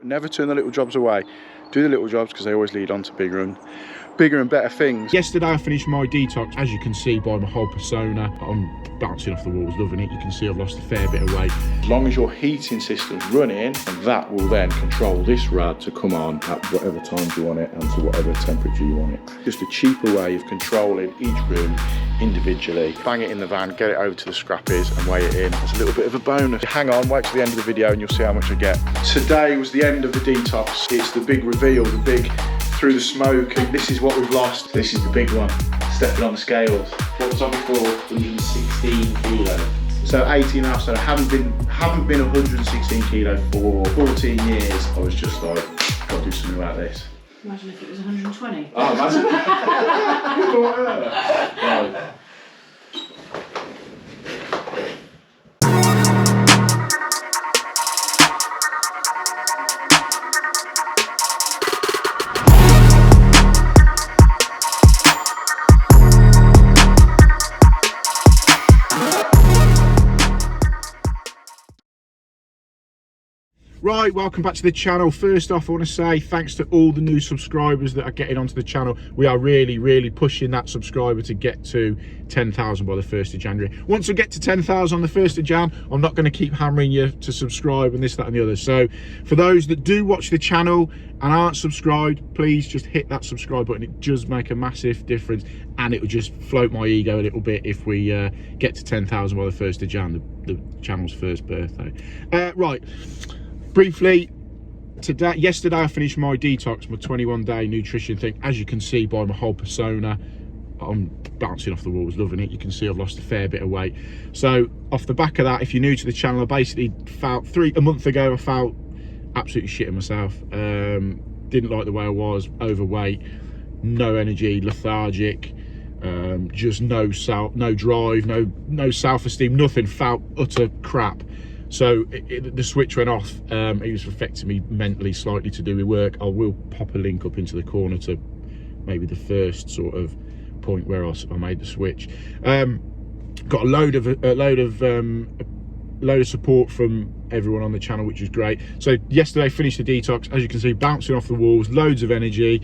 Never turn the little jobs away. Do the little jobs because they always lead on to bigger and better things. Yesterday I finished my detox. As you can see by my whole persona, I'm bouncing off the walls, loving it. You can see I've lost a fair bit of weight. As long as your heating system's running, and that will then control this rad to come on at whatever times you want it and to whatever temperature you want it. Just a cheaper way of controlling each room individually. Bang it in the van, get it over to the scrappies and weigh it in. It's a little bit of a bonus. Hang on, wait till the end of the video and you'll see how much I get. Today was the end of the detox. It's the big reveal, the big through the smoke, and this is what we've lost. This is the big one, stepping on the scales. What was on before? 116 kilo. So 18.5, so I haven't been 116 kilo for 14 years. I was just like, gotta do something about this. Imagine if it was 120. Oh, imagine. Right. Right, welcome back to the channel. First off, I want to say thanks to all the new subscribers that are getting onto the channel. We are really pushing that subscriber to get to 10,000 by the 1st of January. Once we get to 10,000 on the 1st of Jan, I'm not going to keep hammering you to subscribe and this, that and the other. So for those that do watch the channel and aren't subscribed, please just hit that subscribe button. It does make a massive difference, and it will just float my ego a little bit if we get to 10,000 by the 1st of Jan, the channel's first birthday. Right. Briefly, yesterday I finished my detox, my 21-day nutrition thing. As you can see by my whole persona, I'm bouncing off the walls, loving it. You can see I've lost a fair bit of weight. So off the back of that, if you're new to the channel, I basically felt a month ago, I felt absolutely shitting myself. Didn't like the way I was, overweight, no energy, lethargic, just no drive, no self-esteem, nothing, felt utter crap. So the switch went off. It was affecting me mentally slightly to do with work. I will pop a link up into the corner to maybe the first sort of point where I made the switch. Got a load of support from everyone on the channel, which was great. So yesterday finished the detox. As you can see, bouncing off the walls, loads of energy,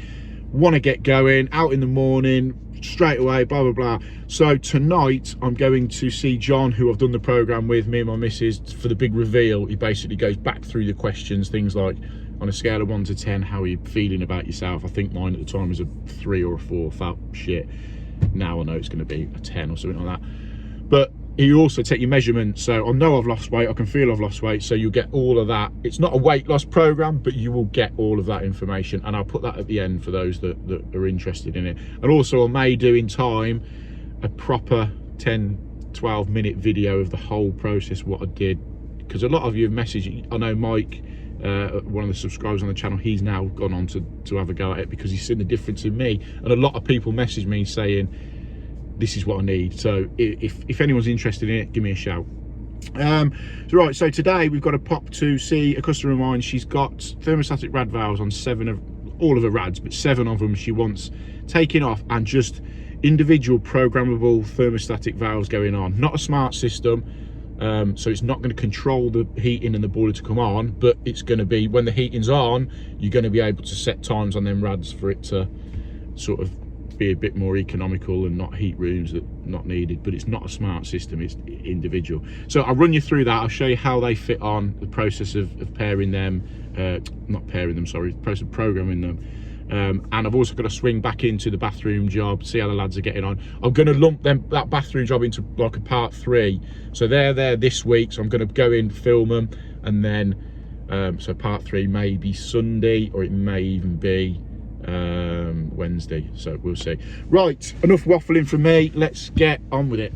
want to get going, out in the morning, straight away, blah blah blah. So tonight I'm going to see John, who I've done the program with, me and my missus, for the big reveal. He basically goes back through the questions, things like, on a scale of 1 to 10, how are you feeling about yourself? I think mine at the time was a 3 or a 4, felt shit. Now I know it's going to be a 10 or something like that. But you also take your measurements, so I know I've lost weight, I can feel I've lost weight, so you'll get all of that. It's not a weight loss program, but you will get all of that information, and I'll put that at the end for those that are interested in it. And also I may do in time a proper 10-12 minute video of the whole process, what I did, because a lot of you have messaged. I know Mike, one of the subscribers on the channel, he's now gone on to have a go at it because he's seen the difference in me, and a lot of people message me saying, this is what I need. So if anyone's interested in it, give me a shout. So today we've got to pop to see a customer of mine. She's got thermostatic rad valves on all of her rads, but 7 of them she wants taking off, and just individual programmable thermostatic valves going on, not a smart system. So it's not going to control the heating and the boiler to come on, but it's going to be, when the heating's on, you're going to be able to set times on them rads for it to sort of be a bit more economical and not heat rooms that not needed. But it's not a smart system, it's individual. So I'll run you through that. I'll show you how they fit on, the process of pairing them, not pairing them, sorry, the process of programming them. And I've also got to swing back into the bathroom job, see how the lads are getting on. I'm going to lump that bathroom job into like a part 3. So they're there this week, so I'm going to go in, film them, and then so part 3 may be Sunday, or it may even be Wednesday, so we'll see. Right, enough waffling from me, let's get on with it.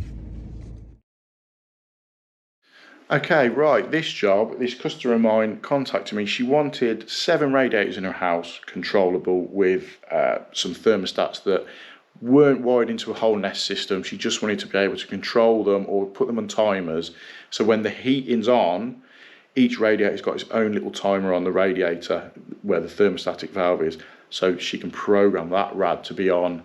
Okay, right, this customer of mine contacted me. She wanted 7 radiators in her house, controllable, with some thermostats that weren't wired into a whole Nest system. She just wanted to be able to control them or put them on timers, so when the heating's on, each radiator's got its own little timer on the radiator where the thermostatic valve is, so she can program that rad to be on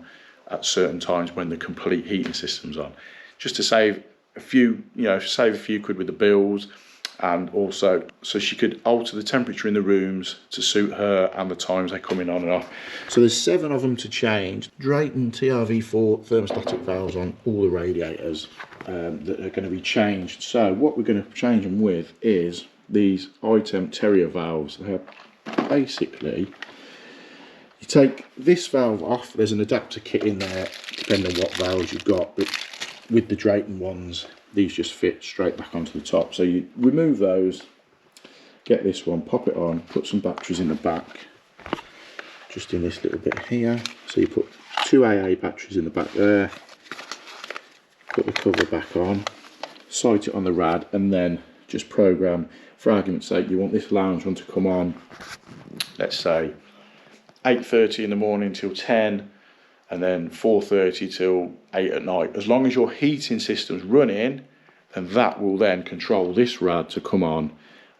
at certain times when the complete heating system's on, just to save a few, save a few quid with the bills. and also so she could alter the temperature in the rooms to suit her and the times they come in on and off. So there's 7 of them to change. Drayton TRV4 thermostatic valves on all the radiators that are going to be changed. So what we're going to change them with is these iTemp Terrier valves. They're basically, you take this valve off, there's an adapter kit in there depending on what valves you've got, but with the Drayton ones these just fit straight back onto the top. So you remove those, get this one, pop it on, put some batteries in the back, just in this little bit here. So you put 2 AA batteries in the back there, put the cover back on, sight it on the rad, and then just program, for argument's sake, you want this lounge one to come on, let's say 8:30 in the morning till 10, and then 4:30 till 8 at night. As long as your heating system's running, then that will then control this rad to come on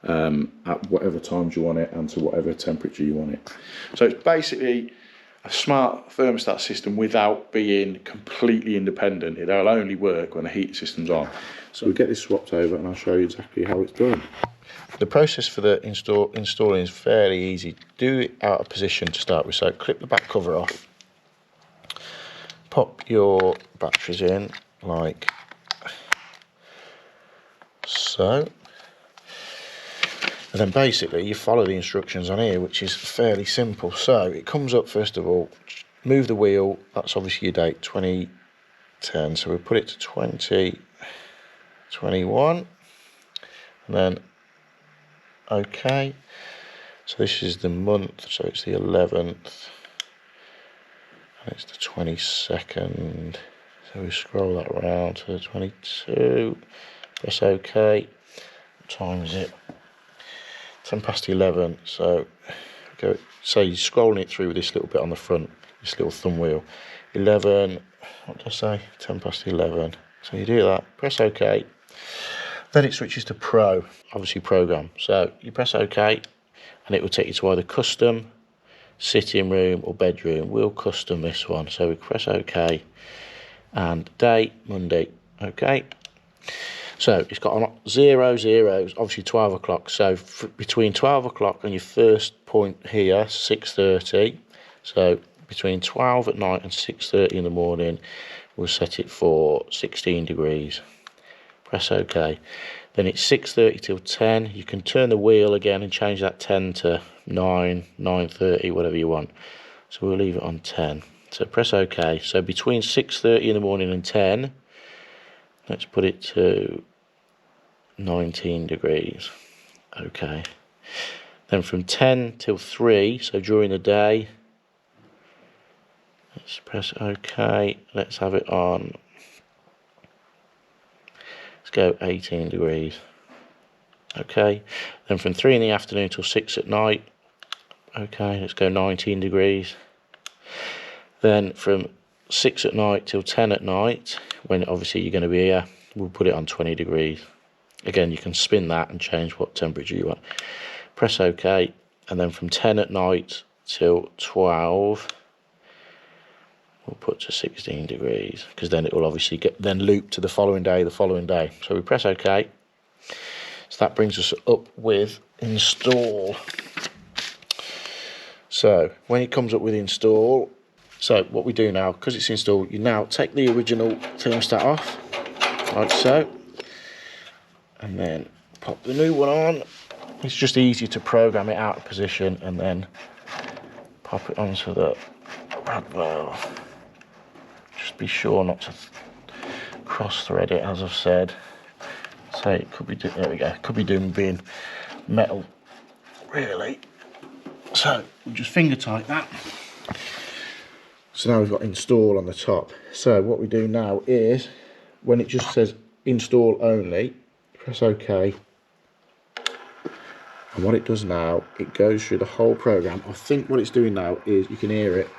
at whatever times you want it and to whatever temperature you want it. So it's basically a smart thermostat system without being completely independent. It'll only work when the heating system's on. So we'll get this swapped over and I'll show you exactly how it's done. The process for the installing is fairly easy. Do it out of position to start with. So clip the back cover off. Pop your batteries in like so, and then basically you follow the instructions on here, which is fairly simple. So it comes up, first of all, move the wheel, that's obviously your date 2010, so we put it to 2021, and then okay, so this is the month, so it's the 11th, and it's the 22nd, so we scroll that around to the 22, press OK. What time is it? 10 past 11, so go, so you're scrolling it through with this little bit on the front, this little thumb wheel. 11, what did I say? 10 past 11, so you do that, press OK, then it switches to Pro, obviously program, so you press OK, and it will take you to either custom, sitting room or bedroom. We'll custom this one, so we press OK, and day, Monday, OK. So it's got on 0, 0, obviously 12 o'clock, so between 12 o'clock and your first point here, 6:30, so between 12 at night and 6:30 in the morning, we'll set it for 16 degrees. Press OK. Then it's 6:30 till 10. You can turn the wheel again and change that 10 to 9, 9:30, whatever you want. So we'll leave it on 10. So press OK. So between 6:30 in the morning and 10, let's put it to 19 degrees. OK. Then from 10 till 3, so during the day, let's press OK. Let's have it on. Let's go 18 degrees. Okay. Then from 3 in the afternoon till 6 at night. Okay, let's go 19 degrees. Then from 6 at night till 10 at night, when obviously you're going to be here, we'll put it on 20 degrees. Again, you can spin that and change what temperature you want. Press OK, and then from 10 at night till 12, we'll put to 16 degrees, because then it will obviously get then loop to the following day, So we press OK. So that brings us up with install. So when it comes up with install, so what we do now, because it's installed, you now take the original thermostat off, like so, and then pop the new one on. It's just easy to program it out of position and then pop it onto the rad valve. Just be sure not to cross thread it, as I've said. So it could be, there we go, it could be doing being metal, really. So we'll just finger tight that. So now we've got install on the top. So what we do now is, when it just says install only, press OK. And what it does now, it goes through the whole program. I think what it's doing now is, you can hear it,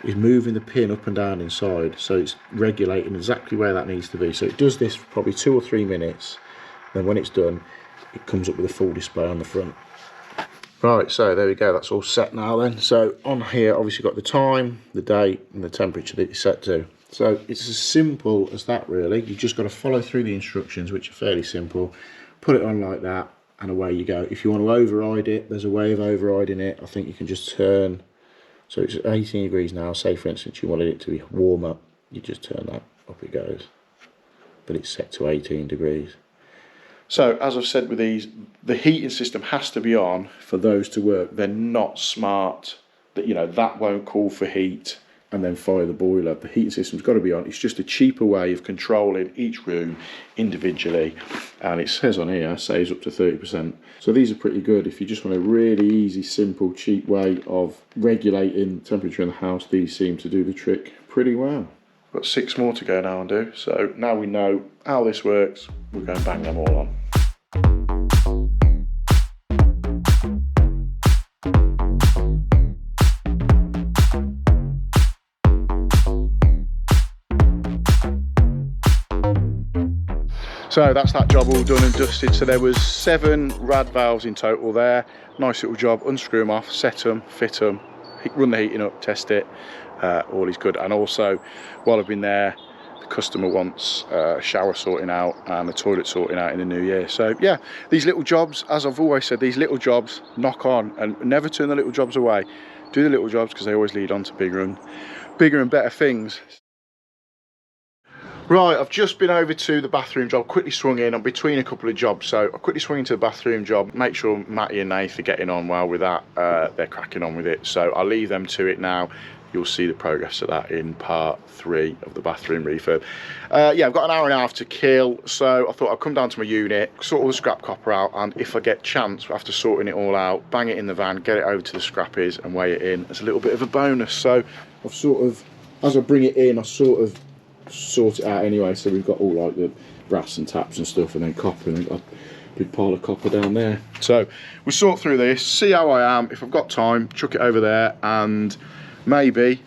is moving the pin up and down inside, so it's regulating exactly where that needs to be. So it does this for probably 2 or 3 minutes, then when it's done, it comes up with a full display on the front. Right, so there we go, that's all set now then. So on here, obviously got the time, the date, and the temperature that it's set to. So it's as simple as that really. You've just got to follow through the instructions, which are fairly simple. Put it on like that and away you go. If you want to override it, there's a way of overriding it. I think you can just turn, so it's 18 degrees now. Say for instance you wanted it to be warmer, you just turn that, up it goes. But it's set to 18 degrees. So, as I've said with these, the heating system has to be on for those to work. They're not smart. That, you know, that won't call for heat and then fire the boiler. The heating system's got to be on. It's just a cheaper way of controlling each room individually. And it says on here, saves up to 30%. So these are pretty good. If you just want a really easy, simple, cheap way of regulating temperature in the house, these seem to do the trick pretty well. Got 6 more to go now and do. So now we know how this works, we're going to bang them all on. So that's that job all done and dusted. So there was 7 rad valves in total there. Nice little job. Unscrew them off, set them, fit them, run the heating up, test it. All is good. And also, while I've been there, the customer wants a shower sorting out and a toilet sorting out in the new year. So yeah, these little jobs, as I've always said, these little jobs knock on, and never turn the little jobs away. Do the little jobs because they always lead on to bigger and better things. Right, I've just been over to the bathroom job, quickly swung in. I'm between a couple of jobs, so I quickly swung into the bathroom job, make sure Matty and Nath are getting on well with that. They're cracking on with it, so I'll leave them to it now. You'll see the progress of that in part 3 of the bathroom refurb. Yeah, I've got an hour and a half to kill, so I thought I'd come down to my unit, sort all the scrap copper out, and if I get chance after sorting it all out, bang it in the van, get it over to the scrappies and weigh it in as a little bit of a bonus. So I've sort of, as I bring it in, I sort of sort it out anyway. So we've got all like the brass and taps and stuff, and then copper, and a big pile of copper down there. So we'll sort through this, see how I am. If I've got time, chuck it over there, and maybe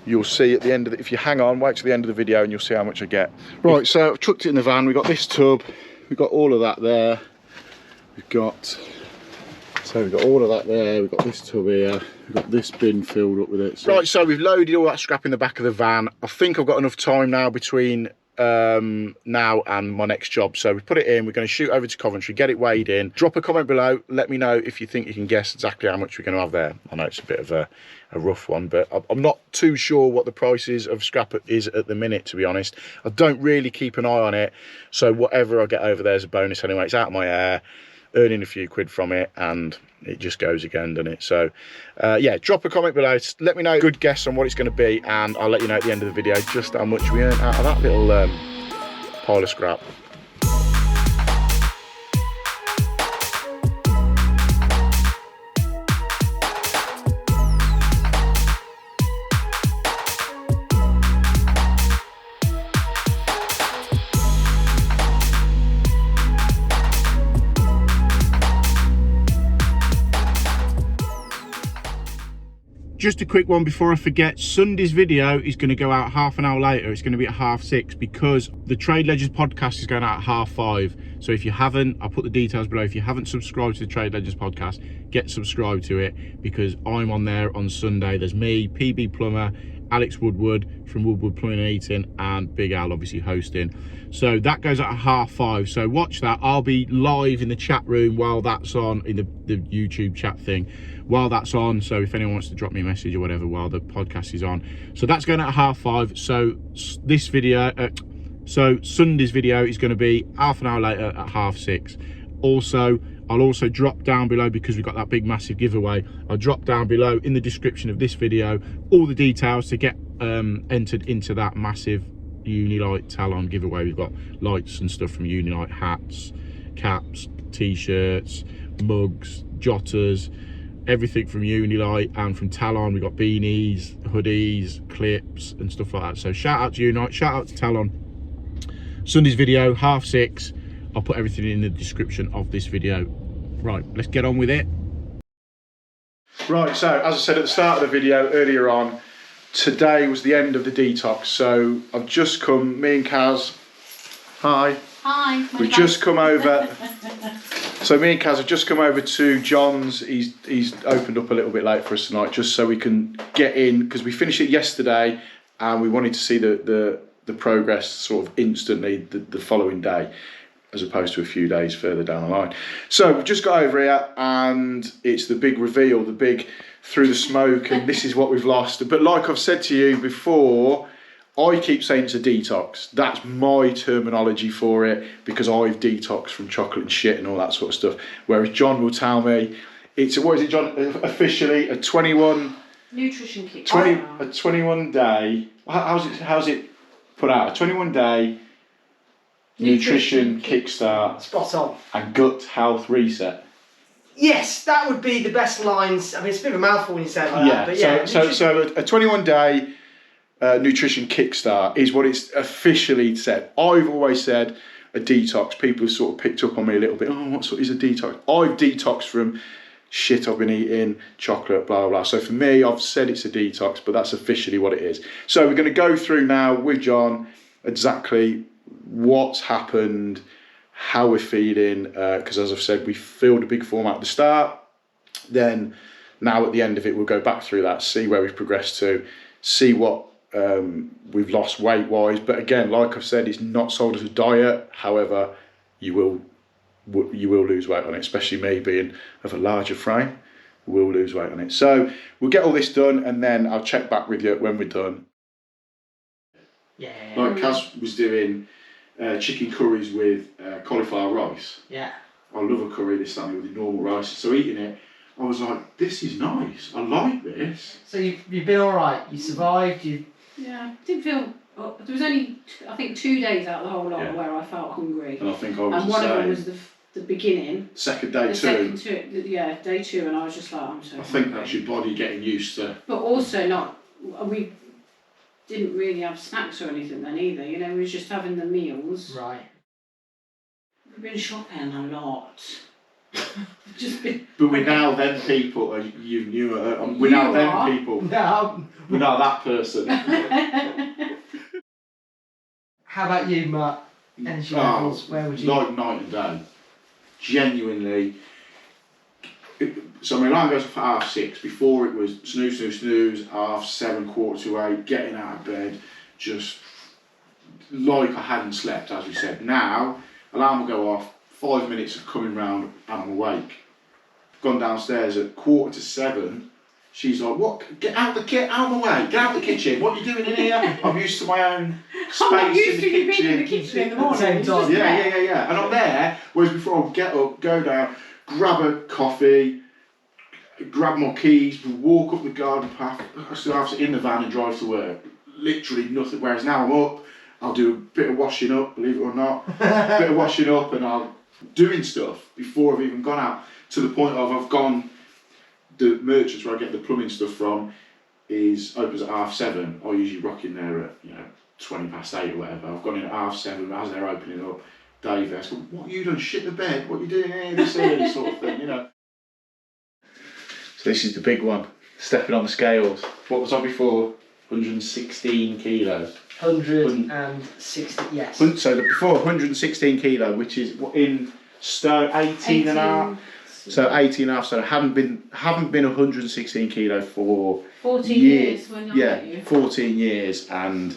you'll see at the end of it, if you hang on, wait till the end of the video and you'll see how much I get. Right, so I've chucked it in the van. We've got this tub, we've got all of that there, we've got all of that there, we've got this tub here, we've got this bin filled up with it. So. Right, so we've loaded all that scrap in the back of the van. I think I've got enough time now between now and my next job. So we put it in, we're going to shoot over to Coventry, get it weighed in. Drop a comment below, let me know if you think you can guess exactly how much we're going to have there. I know it's a bit of a rough one, but I'm not too sure what the prices of scrap is at the minute, to be honest. I don't really keep an eye on it, so whatever I get over there is a bonus anyway. It's out of my hair, earning a few quid from it, and it just goes again, doesn't it? So yeah, drop a comment below, let me know a good guess on what it's going to be, and I'll let you know at the end of the video just how much we earned out of that little pile of scrap. Just a quick one before I forget, Sunday's video is going to go out half an hour later. It's going to be at 6:30 because the Trade Legends podcast is going out at 5:30. So if you haven't, I'll put the details below. If you haven't subscribed to the Trade Legends podcast, get subscribed to it, because I'm on there on Sunday. There's me, PB Plumber, Alex Woodward from Woodward Plumbing and Heating, and Big Al obviously hosting. So that goes out at 5:30. So watch that. I'll be live in the chat room while that's on, in the YouTube chat thing, while that's on. So if anyone wants to drop me a message or whatever while the podcast is on. So that's going out at 5:30. So this video, so Sunday's video is going to be half an hour later at 6:30. Also, I'll also drop down below, because we've got that big massive giveaway, I'll drop down below in the description of this video all the details to get entered into that massive Unilight Talon giveaway. We've got lights and stuff from Unilight, hats, caps, t-shirts, mugs, jotters, everything from Unilight, and from Talon we've got beanies, hoodies, clips and stuff like that. So shout out to Unilight, shout out to Talon. Sunday's video 6:30. I'll put everything in the description of this video. Right, let's get on with it. Right, so as I said at the start of the video earlier on, today was the end of the detox. So I've just come, me and Kaz, hi. Hi. We've just come over. So me and Kaz have just come over to John's. He's opened up a little bit late for us tonight, just so we can get in, because we finished it yesterday and we wanted to see the progress sort of instantly the following day, as opposed to a few days further down the line. So we've just got over here, and it's the big reveal, the big through the smoke, and this is what we've lost. But like I've said to you before, I keep saying it's a detox. That's my terminology for it, because I've detoxed from chocolate and shit and all that sort of stuff. Whereas John will tell me it's, what is it, John? Officially a 21 Nutrition kick. 21 day. How's it put out? A 21 day nutrition kickstart. Spot on. And gut health reset. Yes, that would be the best lines. I mean, it's a bit of a mouthful when you say it like that, but yeah. So a 21 day nutrition kickstart is what it's officially said. I've always said a detox. People have sort of picked up on me a little bit. Oh, what sort is a detox? I've detoxed from shit I've been eating, chocolate, blah, blah, blah. So for me, I've said it's a detox, but that's officially what it is. So we're going to go through now with John exactly what's happened, how we're feeling, because as I've said, we filled a big form at the start. Then now at the end of it, we'll go back through that, see where we've progressed to, see what we've lost weight-wise. But again, like I've said, it's not sold as a diet. However, you will lose weight on it, especially me being of a larger frame, will lose weight on it. So we'll get all this done, and then I'll check back with you when we're done. Yeah. Like Kaz was doing chicken curries with cauliflower rice. Yeah. I love a curry this time with the normal rice. So eating it, I was like, this is nice. I like this. So you've been all right. You survived. Yeah, didn't feel. There was only I think 2 days out of the whole lot where I felt hungry. And I think I was and one of them was the beginning. Second day the two. Second two, yeah, day two, and I was just like, I'm so. I think that's your body getting used to. But also not. We didn't really have snacks or anything then either. You know, we was just having the meals. Right. We've been shopping a lot. Just been. But we're now them people. We're now them people. No. We're not that person. How about you, Mark? Energy levels, where would you... Like night and day. Genuinely. So my alarm goes off at 6:30. Before it was snooze, 7:30, 7:45, getting out of bed, just like I hadn't slept, as we said. Now, alarm will go off, 5 minutes of coming round and I'm awake. Gone downstairs at 6:45. She's like, what? Get out of my way, get out of the kitchen. What are you doing in here? I'm used to my own space I'm used in the to you kitchen. being in the kitchen in the morning. Same time. Yeah. And I'm there, whereas before I would get up, go down, grab a coffee, grab my keys, walk up the garden path, I still have to in the van and drive to work. Literally nothing. Whereas now I'm up, I'll do a bit of washing up, believe it or not. A bit of washing up, and I'm doing stuff before I've even gone out, to the point of I've gone, the merchants where I get the plumbing stuff from opens at 7:30. I usually rock in there at 8:20 or whatever. I've gone in at 7:30 as they're opening up. Dave asks, what are you doing? Shit the bed. What are you doing here this early, sort of thing, So this is the big one. Stepping on the scales. What was I before? 116 kilos. 160, yes. So before 116 kilo, which is in stone 18 and a half. So 18 and a half. So I haven't been 116 kilo for 14 years when I met you. 14 years, and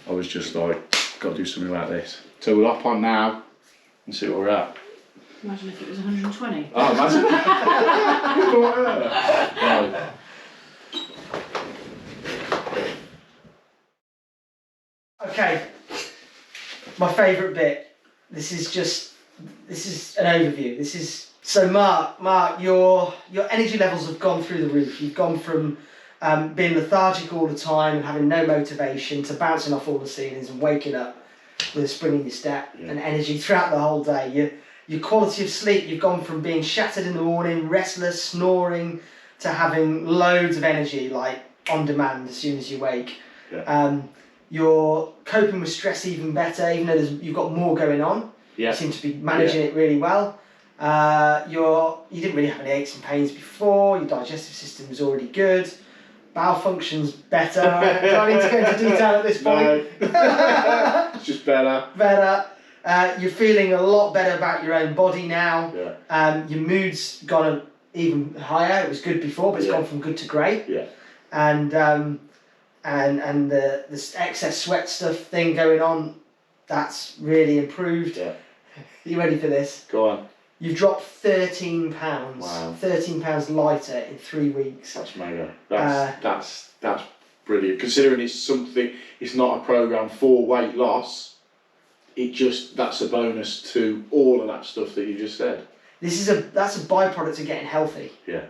I was just like, got to do something like this. So we'll hop on now and see where we're at. Imagine if it was 120. Oh, imagine. Right. Okay, my favourite bit. This is an overview. So Mark, your energy levels have gone through the roof. You've gone from being lethargic all the time and having no motivation to bouncing off all the ceilings and waking up with a spring in your step and energy throughout the whole day. Your quality of sleep, you've gone from being shattered in the morning, restless, snoring, to having loads of energy, like on demand as soon as you wake. Yeah. You're coping with stress even better, even though you've got more going on. Yeah. You seem to be managing it really well. You didn't really have any aches and pains before. Your digestive system was already good. Bowel function's better. Do I need to go into detail at this point? No. It's just better. Better. You're feeling a lot better about your own body now. Yeah. Your mood's gone even higher. It was good before, but it's gone from good to great. Yeah. And and this excess sweat stuff thing going on, that's really improved. Yeah. Are you ready for this? Go on. You've dropped 13 pounds. Wow. 13 pounds lighter in 3 weeks. That's mega. That's brilliant. Considering it's not a program for weight loss. That's a bonus to all of that stuff that you just said. That's a byproduct of getting healthy. Yeah.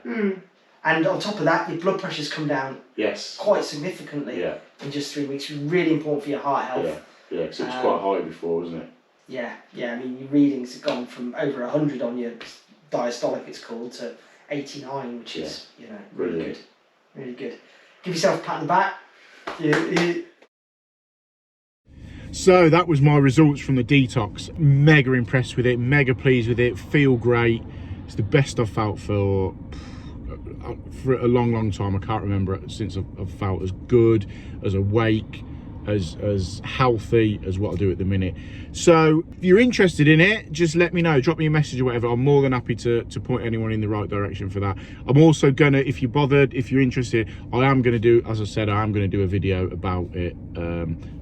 And on top of that, your blood pressure's come down Yes. quite significantly in just 3 weeks. Really important for your heart health. Yeah, because it was quite high before, wasn't it? Yeah. I mean, your readings have gone from over 100 on your diastolic, it's called, to 89, which is, really good. Really good. Give yourself a pat on the back. So that was my results from the detox. Mega impressed with it, mega pleased with it, feel great. It's the best I've felt for a long time. I can't remember it since I've felt as good, as awake, as healthy as what I do at the minute. So if you're interested in it, just let me know, drop me a message or whatever. I'm more than happy to point anyone in the right direction for that. I'm also gonna, if you're bothered, if you're interested, I am gonna do, as I said, I am gonna do a video about it.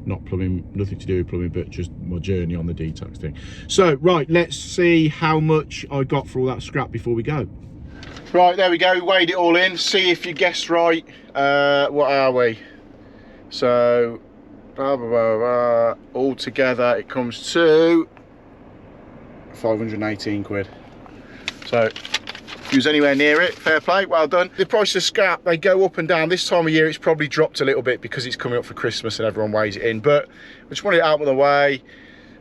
Not plumbing, nothing to do with plumbing, but just my journey on the detox thing. So right, let's see how much I got for all that scrap before we go. Right, there we go, we weighed it all in. See if you guessed right. What are we? So all together it comes to 518 quid. So if you was anywhere near it, fair play, well done. The price of scrap, they go up and down. This time of year it's probably dropped a little bit because it's coming up for Christmas and everyone weighs it in, but I just wanted it out of the way.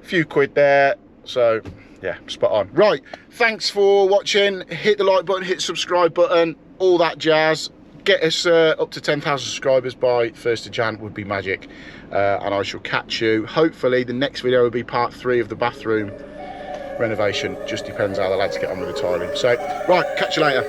A few quid there, so yeah, spot on. Right, thanks for watching. Hit the like button, hit the subscribe button, all that jazz. Get us up to 10,000 subscribers by 1st of Jan would be magic. And I shall catch you. Hopefully the next video will be part 3 of the bathroom renovation. Just depends how the lads get on with the tiling. So, right, catch you later.